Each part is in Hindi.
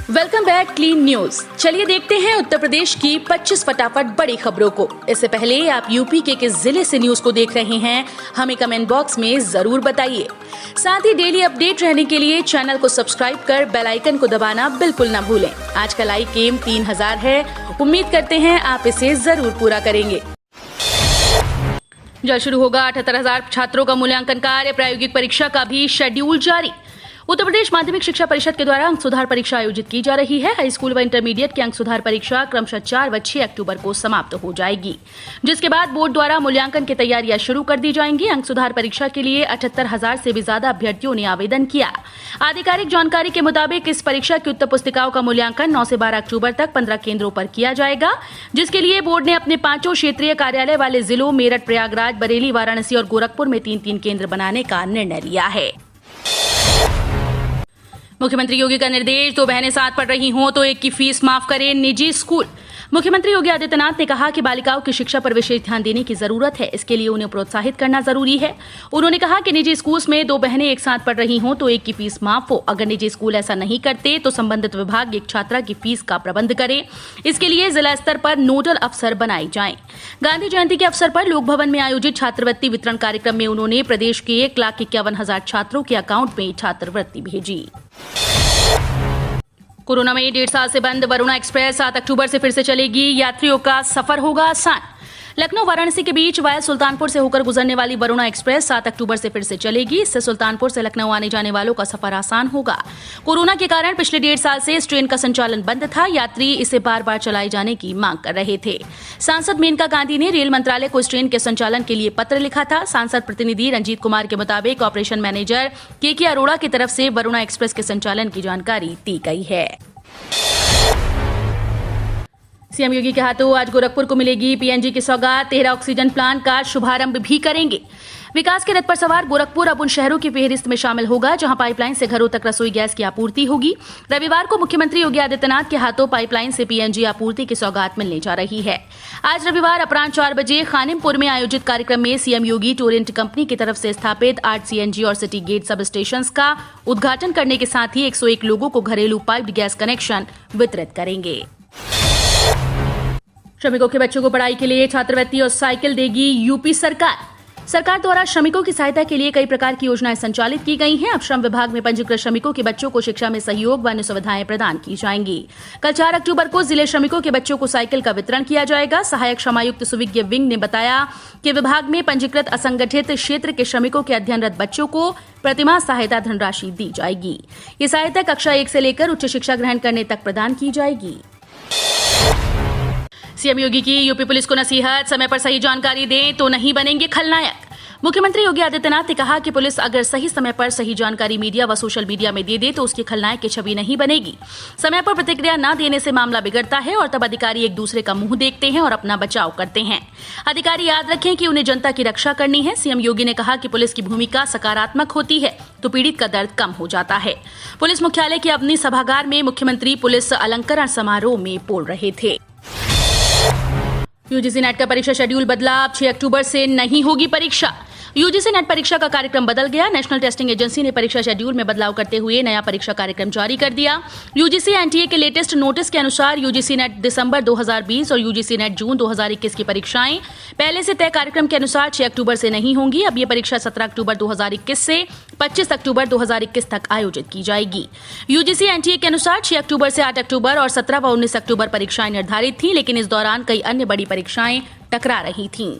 Welcome back clean news. चलिए देखते हैं उत्तर प्रदेश की 25 फटाफट बड़ी खबरों को। इससे पहले आप यूपी के किस जिले से न्यूज को देख रहे हैं हमें कमेंट बॉक्स में जरूर बताइए। साथ ही डेली अपडेट रहने के लिए चैनल को सब्सक्राइब कर बेल आइकन को दबाना बिल्कुल न भूलें। आज का लाइक एम 3000 है, उम्मीद करते हैं आप इसे जरूर पूरा करेंगे। जल्द शुरू होगा 78,000 छात्रों का मूल्यांकन कार्य। प्रायोगिक परीक्षा का भी शेड्यूल जारी। उत्तर प्रदेश माध्यमिक शिक्षा परिषद के द्वारा अंक सुधार परीक्षा आयोजित की जा रही है। हाई स्कूल व इंटरमीडिएट की अंक सुधार परीक्षा क्रमशः 4 व 6 अक्टूबर को समाप्त हो जाएगी, जिसके बाद बोर्ड द्वारा मूल्यांकन की तैयारियां शुरू कर दी जाएंगी। अंक सुधार परीक्षा के लिए 78,000 से भी ज्यादा अभ्यर्थियों ने आवेदन किया। आधिकारिक जानकारी के मुताबिक इस परीक्षा की उत्तर पुस्तिकाओं का मूल्यांकन 9 से 12 अक्टूबर तक 15 केंद्रों पर किया जाएगा, जिसके लिए बोर्ड ने अपने 5 क्षेत्रीय कार्यालय वाले जिलों मेरठ, प्रयागराज, बरेली, वाराणसी और गोरखपुर में 3-3 केंद्र बनाने का निर्णय लिया है। मुख्यमंत्री योगी का निर्देश, 2 बहनें साथ पढ़ रही हों तो एक की फीस माफ करें निजी स्कूल। मुख्यमंत्री योगी आदित्यनाथ ने कहा कि बालिकाओं की शिक्षा पर विशेष ध्यान देने की जरूरत है, इसके लिए उन्हें प्रोत्साहित करना जरूरी है। उन्होंने कहा कि निजी स्कूल में 2 बहनें एक साथ पढ़ रही हों तो एक की फीस माफ हो। अगर निजी स्कूल ऐसा नहीं करते तो संबंधित विभाग एक छात्रा की फीस का प्रबंध करे। इसके लिए जिला स्तर पर नोडल अफसर बनाए जाएं। गांधी जयंती के अवसर पर लोक भवन में आयोजित छात्रवृत्ति वितरण कार्यक्रम में उन्होंने प्रदेश के 1,51,000 छात्रों के अकाउंट में छात्रवृत्ति भेजी। कोरोना में 1.5 साल से बंद वरुणा एक्सप्रेस 7 अक्टूबर से फिर से चलेगी। यात्रियों का सफर होगा आसान। लखनऊ वाराणसी के बीच वाया सुल्तानपुर से होकर गुजरने वाली वरुणा एक्सप्रेस 7 अक्टूबर से फिर से चलेगी। इससे सुल्तानपुर से लखनऊ आने जाने वालों का सफर आसान होगा। कोरोना के कारण पिछले 1.5 साल से इस ट्रेन का संचालन बंद था। यात्री इसे बार बार चलाए जाने की मांग कर रहे थे। सांसद मेनका गांधी ने रेल मंत्रालय को इस ट्रेन के संचालन के लिए पत्र लिखा था। सांसद प्रतिनिधि रंजीत कुमार के मुताबिक ऑपरेशन मैनेजर के अरोड़ा की तरफ से वरुणा एक्सप्रेस के संचालन की जानकारी दी गई है। सीएम योगी के हाथों आज गोरखपुर को मिलेगी पीएनजी की सौगात। 13 ऑक्सीजन प्लांट का शुभारंभ भी करेंगे। विकास के रथ पर सवार गोरखपुर अब उन शहरों की फेहरिस्त में शामिल होगा जहां पाइपलाइन से घरों तक रसोई गैस की आपूर्ति होगी। रविवार को मुख्यमंत्री योगी आदित्यनाथ के हाथों पाइपलाइन से पीएनजी आपूर्ति की सौगात मिलने जा रही है। आज रविवार अपराह्न 4 बजे खानिमपुर में आयोजित कार्यक्रम में सीएम योगी टोरेंट कंपनी की तरफ से स्थापित 8 सीएनजी और सिटी गेट सब स्टेशन का उद्घाटन करने के साथ ही 101 लोगों को घरेलू पाइप्ड गैस कनेक्शन वितरित करेंगे। श्रमिकों के बच्चों को पढ़ाई के लिए छात्रवृत्ति और साइकिल देगी यूपी सरकार। सरकार द्वारा श्रमिकों की सहायता के लिए कई प्रकार की योजनाएं संचालित की गई हैं। अब श्रम विभाग में पंजीकृत श्रमिकों के बच्चों को शिक्षा में सहयोग व अन्य सुविधाएं प्रदान की जाएंगी। कल 4 अक्टूबर को जिले श्रमिकों के बच्चों को साइकिल का वितरण किया जाएगा। सहायक श्रमायुक्त सुविज्ञ विंग ने बताया कि विभाग में पंजीकृत असंगठित क्षेत्र के श्रमिकों के अध्ययनरत बच्चों को प्रतिमाह सहायता धनराशि दी जाएगी। ये सहायता कक्षा 1 से लेकर उच्च शिक्षा ग्रहण करने तक प्रदान की जाएगी। सीएम योगी की यूपी पुलिस को नसीहत, समय पर सही जानकारी दें तो नहीं बनेंगे खलनायक। मुख्यमंत्री योगी आदित्यनाथ ने कहा कि पुलिस अगर सही समय पर सही जानकारी मीडिया व सोशल मीडिया में दे तो उसकी खलनायक की छवि नहीं बनेगी। समय पर प्रतिक्रिया न देने से मामला बिगड़ता है और तब अधिकारी एक दूसरे का मुंह देखते हैं और अपना बचाव करते हैं। अधिकारी याद रखें कि उन्हें जनता की रक्षा करनी है। सीएम योगी ने कहा कि पुलिस की भूमिका सकारात्मक होती है तो पीड़ित का दर्द कम हो जाता है। पुलिस मुख्यालय के अपनी सभागार में मुख्यमंत्री पुलिस अलंकरण समारोह में बोल रहे थे। यूजीसी नेट का परीक्षा शेड्यूल बदला। अब 6 अक्टूबर से नहीं होगी परीक्षा। यूजीसी नेट परीक्षा का कार्यक्रम बदल गया। नेशनल टेस्टिंग एजेंसी ने परीक्षा शेड्यूल में बदलाव करते हुए नया परीक्षा कार्यक्रम जारी कर दिया। यूजीसी एनटीए के लेटेस्ट नोटिस के अनुसार यूजीसी नेट दिसंबर 2020 और यूजीसी नेट जून 2021 की परीक्षाएं पहले से तय कार्यक्रम के अनुसार 6 अक्टूबर से नहीं होंगी। अब ये परीक्षा 17 अक्टूबर 2021 से 25 अक्टूबर 2021 तक आयोजित की जाएगी। यूजीसी एनटीए के अनुसार 6 अक्टूबर से 8 अक्टूबर और 17 व 19 अक्टूबर परीक्षाएं निर्धारित थीं, लेकिन इस दौरान कई अन्य बड़ी परीक्षाएं टकरा रही थीं।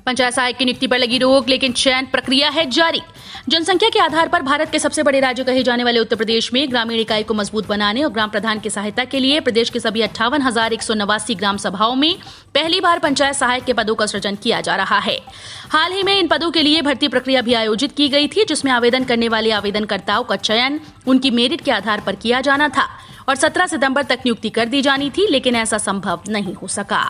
पंचायत सहायक की नियुक्ति पर लगी रोक, लेकिन चयन प्रक्रिया है जारी। जनसंख्या के आधार पर भारत के सबसे बड़े राज्य कहे जाने वाले उत्तर प्रदेश में ग्रामीण इकाई को मजबूत बनाने और ग्राम प्रधान की सहायता के लिए प्रदेश के सभी 58,189 ग्राम सभाओं में पहली बार पंचायत सहायक के पदों का सृजन किया जा रहा है। हाल ही में इन पदों के लिए भर्ती प्रक्रिया भी आयोजित की गई थी, जिसमें आवेदन करने वाले आवेदनकर्ताओं का चयन उनकी मेरिट के आधार पर किया जाना था और 17 सितंबर तक नियुक्ति कर दी जानी थी, लेकिन ऐसा संभव नहीं हो सका।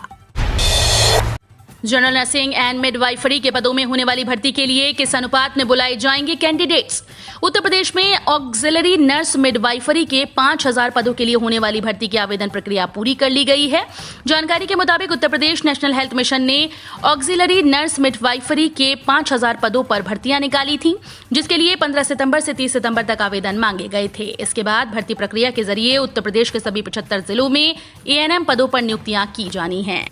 जनरल नर्सिंग एंड मिडवाइफरी के पदों में होने वाली भर्ती के लिए किस अनुपात में बुलाए जाएंगे कैंडिडेट्स। उत्तर प्रदेश में ऑक्सिलरी नर्स मिडवाइफरी के 5000 पदों के लिए होने वाली भर्ती की आवेदन प्रक्रिया पूरी कर ली गई है। जानकारी के मुताबिक Uttar Pradesh national health mission ने ऑक्सिलरी नर्स मिडवाइफरी के 5000 पदों पर भर्तियां निकाली थी, जिसके लिए 15 सितंबर से 30 सितंबर तक आवेदन मांगे गए थे। इसके बाद भर्ती प्रक्रिया के जरिए उत्तर प्रदेश के सभी 75 जिलों में एएनएम पदों पर नियुक्तियां की जानी हैं।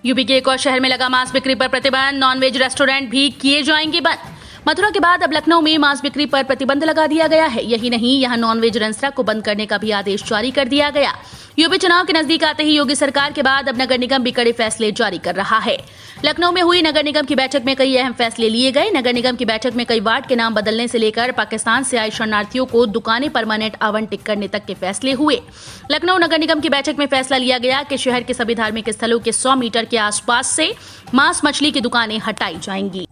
यूपी के एक और शहर में लगा मांस बिक्री पर प्रतिबंध, नॉनवेज रेस्टोरेंट भी किए जाएंगे बंद। मथुरा के बाद अब लखनऊ में मांस बिक्री पर प्रतिबंध लगा दिया गया है। यही नहीं, यहां नॉनवेज रेस्तरां को बंद करने का भी आदेश जारी कर दिया गया। यूपी चुनाव के नजदीक आते ही योगी सरकार के बाद अब नगर निगम भी कड़े फैसले जारी कर रहा है। लखनऊ में हुई नगर निगम की बैठक में कई अहम फैसले लिए गए। नगर निगम की बैठक में कई वार्ड के नाम बदलने से लेकर पाकिस्तान से आए शरणार्थियों को दुकानें परमानेंट आवंटित करने तक के फैसले हुए। लखनऊ नगर निगम की बैठक में फैसला लिया गया कि शहर के सभी धार्मिक स्थलों के 100 मीटर के आसपास से मांस मछली की दुकानें हटाई जाएंगी।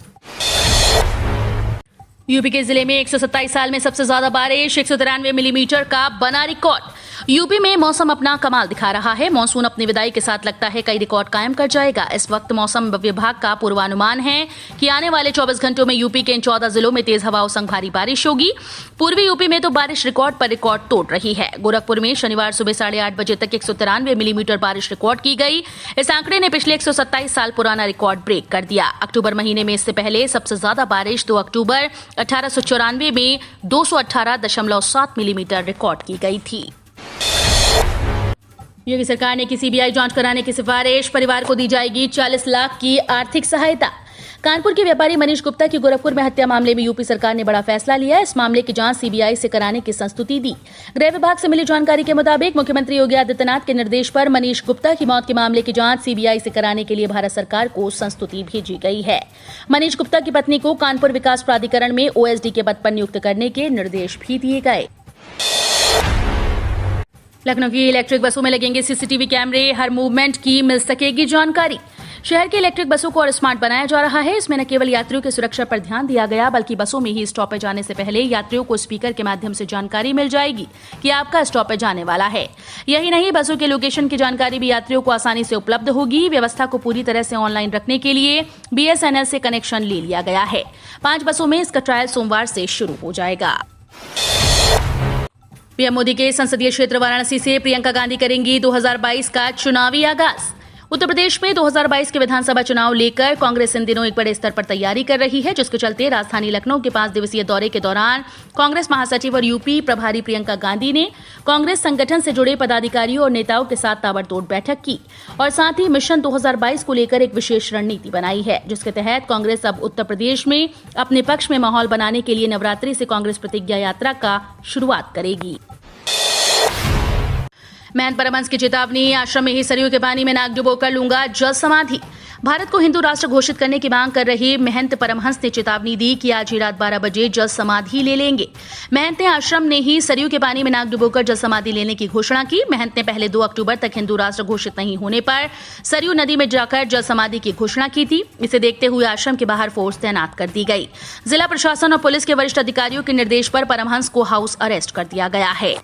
यूपी के जिले में 127 साल में सबसे ज्यादा बारिश, 193 मिलीमीटर का बना रिकॉर्ड। यूपी में मौसम अपना कमाल दिखा रहा है। मॉनसून अपनी विदाई के साथ लगता है कई रिकॉर्ड कायम कर जाएगा। इस वक्त मौसम विभाग का पूर्वानुमान है कि आने वाले 24 घंटों में यूपी के इन 14 जिलों में तेज हवाओं संग भारी बारिश होगी। पूर्वी यूपी में तो बारिश रिकॉर्ड पर रिकॉर्ड तोड़ रही है। गोरखपुर में शनिवार सुबह 8:30 बजे तक 193 मिलीमीटर बारिश रिकॉर्ड की गई। इस आंकड़े ने पिछले 127 साल पुराना रिकॉर्ड ब्रेक कर दिया। अक्टूबर महीने में इससे पहले सबसे ज्यादा बारिश 2 अक्टूबर 1894 में 218.7 मिलीमीटर रिकॉर्ड की गई थी। योगी सरकार ने की सीबीआई जांच कराने की सिफारिश, परिवार को दी जाएगी 40 लाख की आर्थिक सहायता। कानपुर के व्यापारी मनीष गुप्ता की गोरखपुर में हत्या मामले में यूपी सरकार ने बड़ा फैसला लिया। इस मामले की जांच सीबीआई से कराने की संस्तुति दी। गृह विभाग से मिली जानकारी के मुताबिक मुख्यमंत्री योगी आदित्यनाथ के निर्देश पर मनीष गुप्ता की मौत के मामले की जांच सीबीआई से कराने के लिए भारत सरकार को संस्तुति भेजी गई है। मनीष गुप्ता की पत्नी को कानपुर विकास प्राधिकरण में ओएसडी के पद पर नियुक्त करने के निर्देश भी दिए गए। लखनऊ की इलेक्ट्रिक बसों में लगेंगे सीसीटीवी कैमरे, हर मूवमेंट की मिल सकेगी जानकारी। शहर के इलेक्ट्रिक बसों को और स्मार्ट बनाया जा रहा है। इसमें न केवल यात्रियों की सुरक्षा पर ध्यान दिया गया, बल्कि बसों में ही स्टॉपेज आने से पहले यात्रियों को स्पीकर के माध्यम से जानकारी मिल जाएगी कि आपका स्टॉपेज आने वाला है। यही नहीं, बसों के लोकेशन की जानकारी भी यात्रियों को आसानी से उपलब्ध होगी। व्यवस्था को पूरी तरह से ऑनलाइन रखने के लिए बीएसएनएल से कनेक्शन ले लिया गया है। 5 बसों में इसका ट्रायल सोमवार से शुरू हो जाएगा। पीएम मोदी के संसदीय क्षेत्र वाराणसी से प्रियंका गांधी करेंगी 2022 का चुनावी आगाज। उत्तर प्रदेश में 2022 के विधानसभा चुनाव लेकर कांग्रेस इन दिनों एक बड़े स्तर पर तैयारी कर रही है, जिसके चलते राजधानी लखनऊ के 5 दिवसीय दौरे के दौरान कांग्रेस महासचिव और यूपी प्रभारी प्रियंका गांधी ने कांग्रेस संगठन से जुड़े पदाधिकारियों और नेताओं के साथ ताबड़तोड़ बैठक की और साथ ही मिशन 2022 को लेकर एक विशेष रणनीति बनाई है, जिसके तहत कांग्रेस अब उत्तर प्रदेश में अपने पक्ष में माहौल बनाने के लिए नवरात्रि से कांग्रेस प्रतिज्ञा यात्रा का शुरुआत करेगी। महंत परमहंस की चेतावनी, आश्रम में ही सरयू के पानी में नाक डुबोकर लूंगा जल समाधि। भारत को हिंदू राष्ट्र घोषित करने की मांग कर रहे महंत परमहंस ने चेतावनी दी कि आज ही रात 12 बजे जल समाधि ले लेंगे। महंत ने आश्रम ने ही सरयू के पानी में नाक डुबोकर जल समाधि लेने की घोषणा की। महंत ने पहले 2 अक्टूबर तक हिंदू राष्ट्र घोषित नहीं होने पर सरयू नदी में जाकर जल समाधि की घोषणा की थी। इसे देखते हुए आश्रम के बाहर फोर्स तैनात कर दी गई। जिला प्रशासन और पुलिस के वरिष्ठ अधिकारियों के निर्देश पर परमहंस को हाउस अरेस्ट कर दिया गया है।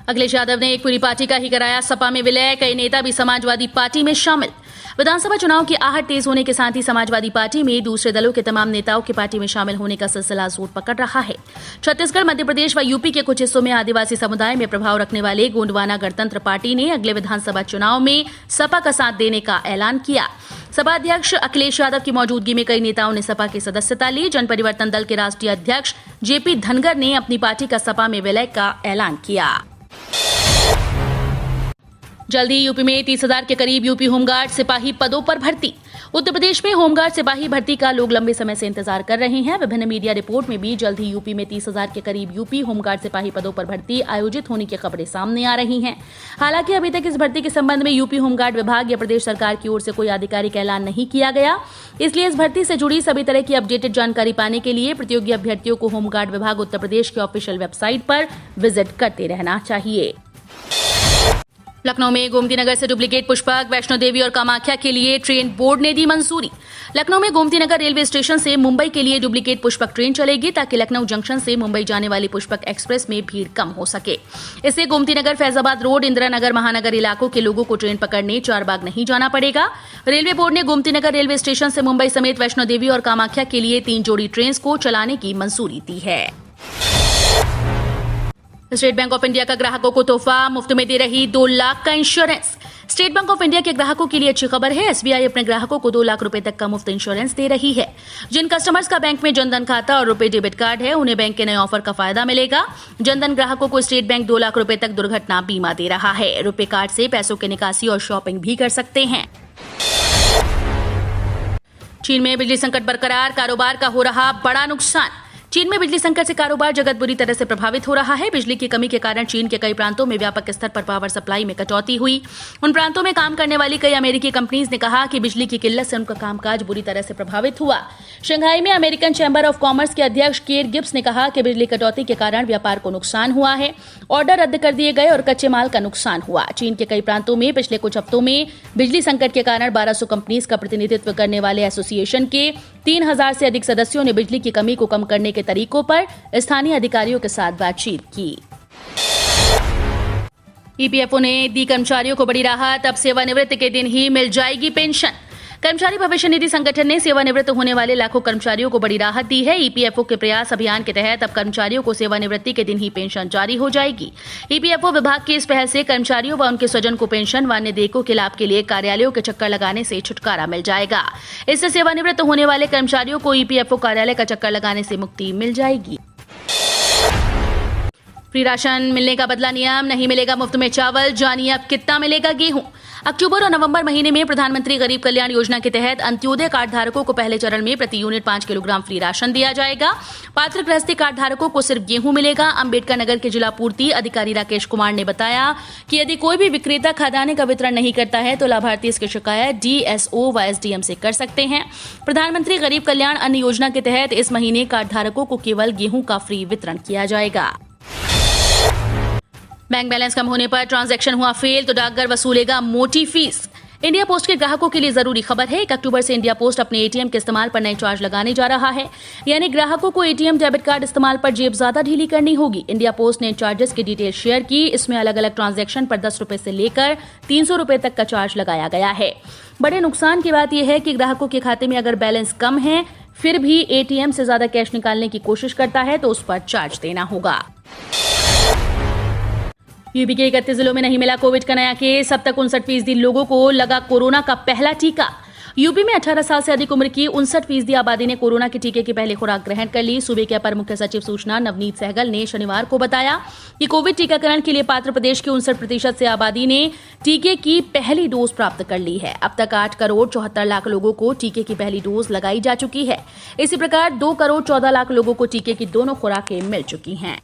अखिलेश यादव ने एक पूरी पार्टी का ही कराया सपा में विलय, कई नेता भी समाजवादी पार्टी में शामिल। विधानसभा चुनाव की आहट तेज होने के साथ ही समाजवादी पार्टी में दूसरे दलों के तमाम नेताओं के पार्टी में शामिल होने का सिलसिला जोर पकड़ रहा है। छत्तीसगढ़, मध्य प्रदेश व यूपी के कुछ हिस्सों में आदिवासी समुदाय में प्रभाव रखने वाले गोंडवाना गणतंत्र पार्टी ने अगले विधानसभा चुनाव में सपा का साथ देने का ऐलान किया। सपा अध्यक्ष अखिलेश यादव की मौजूदगी में कई नेताओं ने सपा की सदस्यता ली। जन परिवर्तन दल के राष्ट्रीय अध्यक्ष जेपी धनगर ने अपनी पार्टी का सपा में विलय का ऐलान किया। जल्दी यूपी में 30,000 के करीब यूपी होमगार्ड सिपाही पदों पर भर्ती। उत्तर प्रदेश में होमगार्ड सिपाही भर्ती का लोग लंबे समय से इंतजार कर रहे हैं। विभिन्न मीडिया रिपोर्ट में भी जल्द ही यूपी में 30,000 के करीब यूपी होमगार्ड सिपाही पदों पर भर्ती आयोजित होने की खबरें सामने आ रही हैं। हालांकि अभी तक इस भर्ती के संबंध में यूपी होमगार्ड विभाग या प्रदेश सरकार की ओर से कोई आधिकारिक ऐलान नहीं किया गया। इसलिए इस भर्ती से जुड़ी सभी तरह की अपडेटेड जानकारी पाने के लिए प्रतियोगी अभ्यर्थियों को होमगार्ड विभाग उत्तर प्रदेश के ऑफिशियल वेबसाइट पर विजिट करते रहना चाहिए। लखनऊ में गोमती नगर से डुप्लीकेट पुष्पक, वैष्णो देवी और कामाख्या के लिए ट्रेन बोर्ड ने दी मंजूरी। लखनऊ में गोमती नगर रेलवे स्टेशन से मुंबई के लिए डुप्लीकेट पुष्पक ट्रेन चलेगी ताकि लखनऊ जंक्शन से मुंबई जाने वाली पुष्पक एक्सप्रेस में भीड़ कम हो सके। इससे गोमती नगर, फैजाबाद रोड, इंदिरा नगर, महानगर इलाकों के लोगों को ट्रेन पकड़ने चारबाग नहीं जाना पड़ेगा। रेलवे बोर्ड ने गोमती नगर रेलवे स्टेशन से मुंबई समेत वैष्णो देवी और कामाख्या के लिए 3 जोड़ी ट्रेन को चलाने की मंजूरी दी है। स्टेट बैंक ऑफ इंडिया का ग्राहकों को तोहफा, मुफ्त में दे रही 2 लाख का insurance. State bank of India के ग्राहकों के लिए अच्छी खबर है। एसबीआई अपने ग्राहकों को 2 लाख रुपए तक का मुफ्त इंश्योरेंस दे रही है। जिन कस्टमर्स का बैंक में जनधन खाता और रुपए डेबिट कार्ड है, उन्हें बैंक के नए ऑफर का फायदा मिलेगा। जनधन ग्राहकों को स्टेट बैंक 2 लाख रुपए तक दुर्घटना बीमा दे रहा है। रुपए कार्ड से पैसों की निकासी और शॉपिंग भी कर सकते हैं। चीन में बिजली संकट बरकरार, कारोबार का हो रहा बड़ा नुकसान। चीन में बिजली संकट से कारोबार जगत बुरी तरह से प्रभावित हो रहा है। बिजली की कमी के कारण चीन के कई प्रांतों में व्यापक स्तर पर पावर सप्लाई में कटौती हुई। उन प्रांतों में काम करने वाली कई अमेरिकी कंपनीज ने कहा कि बिजली की किल्लत से उनका कामकाज बुरी तरह से प्रभावित हुआ। शंघाई में अमेरिकन चैम्बर ऑफ कॉमर्स के अध्यक्ष केर गिब्स ने कहा कि बिजली कटौती के कारण व्यापार को नुकसान हुआ है, ऑर्डर रद्द कर दिए गए और कच्चे माल का नुकसान हुआ। चीन के कई प्रांतों में पिछले कुछ हफ्तों में बिजली संकट के कारण 1200 कंपनीज का प्रतिनिधित्व करने वाले एसोसिएशन के 3000 से अधिक सदस्यों ने बिजली की कमी को कम करने के तरीकों पर स्थानीय अधिकारियों के साथ बातचीत की। ईपीएफओ ने दी कर्मचारियों को बड़ी राहत, अब सेवानिवृत्ति के दिन ही मिल जाएगी पेंशन। कर्मचारी भविष्य निधि संगठन ने सेवानिवृत्त होने वाले लाखों कर्मचारियों को बड़ी राहत दी है। ईपीएफओ के प्रयास अभियान के तहत अब कर्मचारियों को सेवानिवृत्ति के दिन ही पेंशन जारी हो जाएगी। ईपीएफओ विभाग की इस पहल से कर्मचारियों व उनके स्वजन को पेंशन व अन्य देयकों के लाभ के लिए कार्यालयों के चक्कर लगाने से छुटकारा मिल जाएगा। इससे सेवानिवृत्त होने वाले कर्मचारियों को ईपीएफओ कार्यालय का चक्कर लगाने से मुक्ति मिल जाएगी। फ्री राशन मिलने का बदला नियम, नहीं मिलेगा मुफ्त में चावल, जानिए अब कितना मिलेगा गेहूं। अक्टूबर और नवंबर महीने में प्रधानमंत्री गरीब कल्याण योजना के तहत अंत्योदय कार्ड धारकों को पहले चरण में प्रति यूनिट 5 किलोग्राम फ्री राशन दिया जाएगा। पात्र गृहस्थी कार्ड धारकों को सिर्फ गेहूं मिलेगा। अंबेडकर नगर के जिला पूर्ति अधिकारी राकेश कुमार ने बताया कि यदि कोई भी विक्रेता खाद्यान्न का वितरण नहीं करता है तो लाभार्थी इसकी शिकायत डीएसओ व एसडीएम से कर सकते हैं। प्रधानमंत्री गरीब कल्याण अन्न योजना के तहत इस महीने कार्ड धारकों को केवल गेहूं का फ्री वितरण किया जाएगा। बैंक बैलेंस कम होने पर ट्रांजैक्शन हुआ फेल तो डाकघर वसूलेगा मोटी फीस। इंडिया पोस्ट के ग्राहकों के लिए जरूरी खबर है। 1 अक्टूबर से इंडिया पोस्ट अपने एटीएम के इस्तेमाल पर नए चार्ज लगाने जा रहा है, यानी ग्राहकों को एटीएम डेबिट कार्ड इस्तेमाल पर जेब ज्यादा ढीली करनी होगी। इंडिया पोस्ट ने चार्जेस की डिटेल शेयर की। इसमें अलग अलग ट्रांजैक्शन पर 10 रुपए से लेकर 300 रुपए तक का चार्ज लगाया गया है। बड़े नुकसान की बात यह है कि ग्राहकों के खाते में अगर बैलेंस कम है फिर भी एटीएम से ज्यादा कैश निकालने की कोशिश करता है तो उस पर चार्ज देना होगा। यूपी के 31 जिलों में नहीं मिला कोविड का नया केस। अब तक 59% लोगों को लगा कोरोना का पहला टीका। यूपी में 18 साल से अधिक उम्र की 59% आबादी ने कोरोना के टीके की पहली खुराक ग्रहण कर ली। सूबे के अपर मुख्य सचिव सूचना नवनीत सहगल ने शनिवार को बताया कि कोविड टीकाकरण के लिए पात्र प्रदेश की 59% से आबादी ने टीके की पहली डोज प्राप्त कर ली है। अब तक 8 करोड़ 74 लाख लोगों को टीके की पहली डोज लगाई जा चुकी है। इसी प्रकार 2 करोड़ 14 लाख लोगों को टीके की दोनों खुराकें मिल चुकी हैं।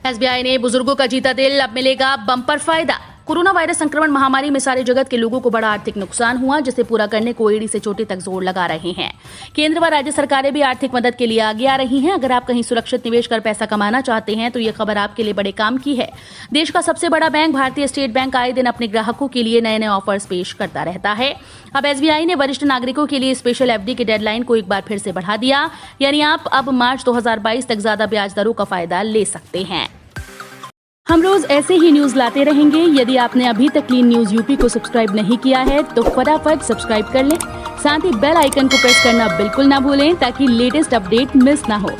एसबीआई ने बुजुर्गों का जीता दिल, अब मिलेगा बम्पर फायदा। कोरोना वायरस संक्रमण महामारी में सारे जगत के लोगों को बड़ा आर्थिक नुकसान हुआ, जिसे पूरा करने को एड़ी से चोटी तक जोर लगा रहे हैं। केंद्र व राज्य सरकारें भी आर्थिक मदद के लिए आगे आ रही हैं। अगर आप कहीं सुरक्षित निवेश कर पैसा कमाना चाहते हैं तो ये खबर आपके लिए बड़े काम की है। देश का सबसे बड़ा बैंक भारतीय स्टेट बैंक आए दिन अपने ग्राहकों के लिए नए नए ऑफर्स पेश करता रहता है। अब एसबीआई ने वरिष्ठ नागरिकों के लिए स्पेशल एफडी की डेडलाइन को एक बार फिर से बढ़ा दिया, यानी आप अब मार्च 2022 तक ज्यादा ब्याज दरों का फायदा ले सकते हैं। हम रोज ऐसे ही न्यूज लाते रहेंगे। यदि आपने अभी तक क्लीन न्यूज यूपी को सब्सक्राइब नहीं किया है तो फटाफट सब्सक्राइब कर लें। साथ ही बेल आइकन को प्रेस करना बिल्कुल ना भूलें ताकि लेटेस्ट अपडेट मिस ना हो।